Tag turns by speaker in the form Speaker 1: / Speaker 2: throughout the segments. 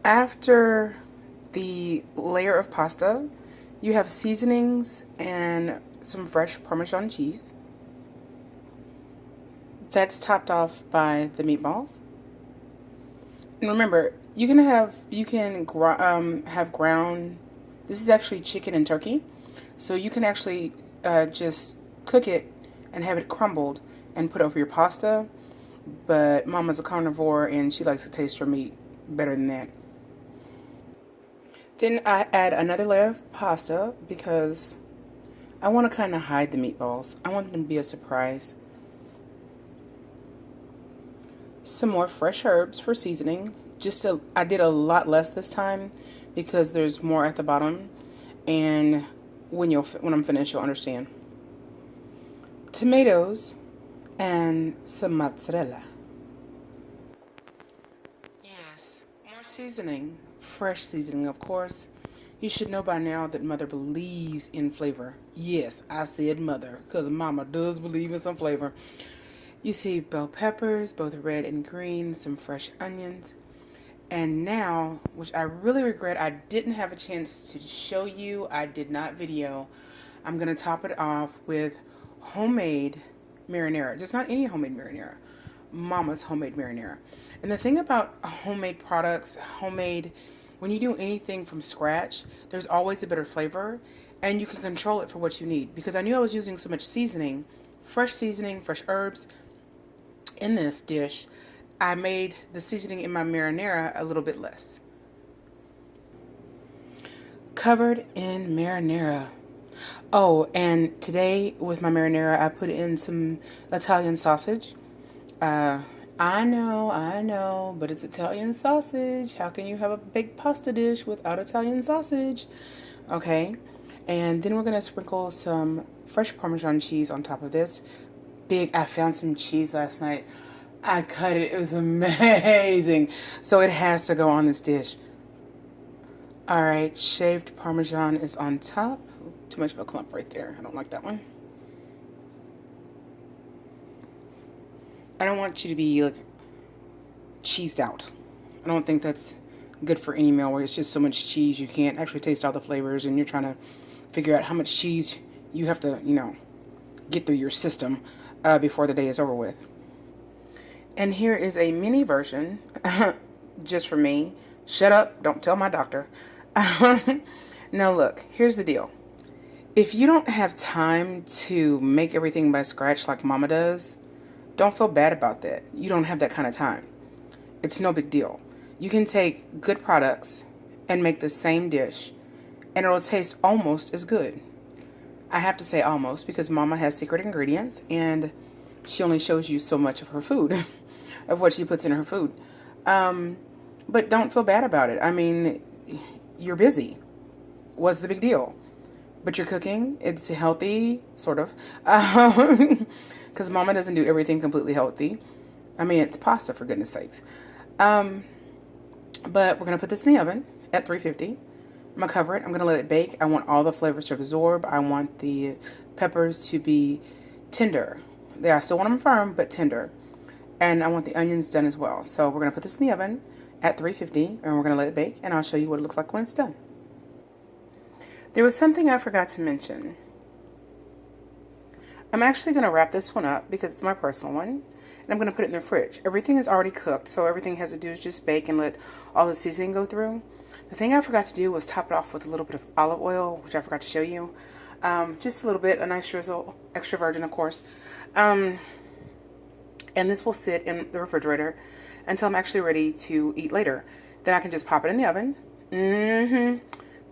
Speaker 1: After the layer of pasta, you have seasonings and some fresh Parmesan cheese. That's topped off by the meatballs. And remember, have ground. This is actually chicken and turkey, so you can actually just cook it and have it crumbled and put over your pasta. But Mama's a carnivore and she likes to taste her meat better than that. Then I add another layer of pasta because I want to kind of hide the meatballs. I want them to be a surprise. Some more fresh herbs for seasoning. I did a lot less this time because there's more at the bottom, and when I'm finished, you'll understand. Tomatoes and some mozzarella. Yes, more seasoning, fresh seasoning, of course. You should know by now that Mother believes in flavor. Yes, I said Mother, because Mama does believe in some flavor. You see bell peppers, both red and green, some fresh onions. And now, which I really regret, I didn't have a chance to show you. I did not video. I'm going to top it off with homemade marinara. Just not any homemade marinara. Mama's homemade marinara. And the thing about homemade products, when you do anything from scratch, there's always a better flavor. And you can control it for what you need. Because I knew I was using so much seasoning, fresh herbs, in this dish, I made the seasoning in my marinara a little bit less. Covered in marinara. Oh, and today with my marinara, I put in some Italian sausage. I know, but it's Italian sausage. How can you have a baked pasta dish without Italian sausage? Okay, and then we're going to sprinkle some fresh Parmesan cheese on top of this. I found some cheese last night. I cut it. It was amazing. So it has to go on this dish. All right, shaved Parmesan is on top. Too much of a clump right there. I don't like that one. I don't want you to be like cheesed out. I don't think that's good for any meal where it's just so much cheese you can't actually taste all the flavors and you're trying to figure out how much cheese you have to, get through your system before the day is over with. And here is a mini version just for me. Shut up, don't tell my doctor. Now look, here's the deal. If you don't have time to make everything by scratch like Mama does, don't feel bad about that. You don't have that kind of time. It's no big deal. You can take good products and make the same dish and it'll taste almost as good. I have to say almost because Mama has secret ingredients and she only shows you so much of her food, of what she puts in her food. But don't feel bad about it. I mean, you're busy. What's the big deal? But you're cooking. It's healthy, sort of. Because Mama doesn't do everything completely healthy. I mean, it's pasta, for goodness sakes. But we're going to put this in the oven at 350. I'm going to cover it. I'm going to let it bake. I want all the flavors to absorb. I want the peppers to be tender. I still want them firm, but tender. And I want the onions done as well. So we're going to put this in the oven at 350, and we're going to let it bake, and I'll show you what it looks like when it's done. There was something I forgot to mention. I'm actually going to wrap this one up because it's my personal one, and I'm going to put it in the fridge. Everything is already cooked, so everything has to do is just bake and let all the seasoning go through. The thing I forgot to do was top it off with a little bit of olive oil, which I forgot to show you. Just a little bit, a nice drizzle, extra virgin, of course. And this will sit in the refrigerator until I'm actually ready to eat later. Then I can just pop it in the oven.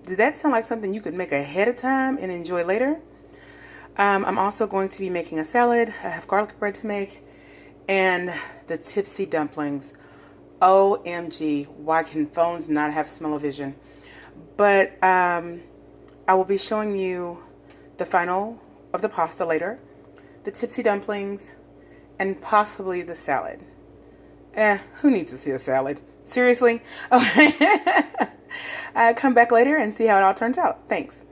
Speaker 1: Did that sound like something you could make ahead of time and enjoy later? I'm also going to be making a salad. I have garlic bread to make. And the tipsy dumplings. OMG, why can phones not have smell-o-vision? But I will be showing you the final of the pasta later, the tipsy dumplings, and possibly the salad. Who needs to see a salad? Seriously? Okay. Come back later and see how it all turns out. Thanks.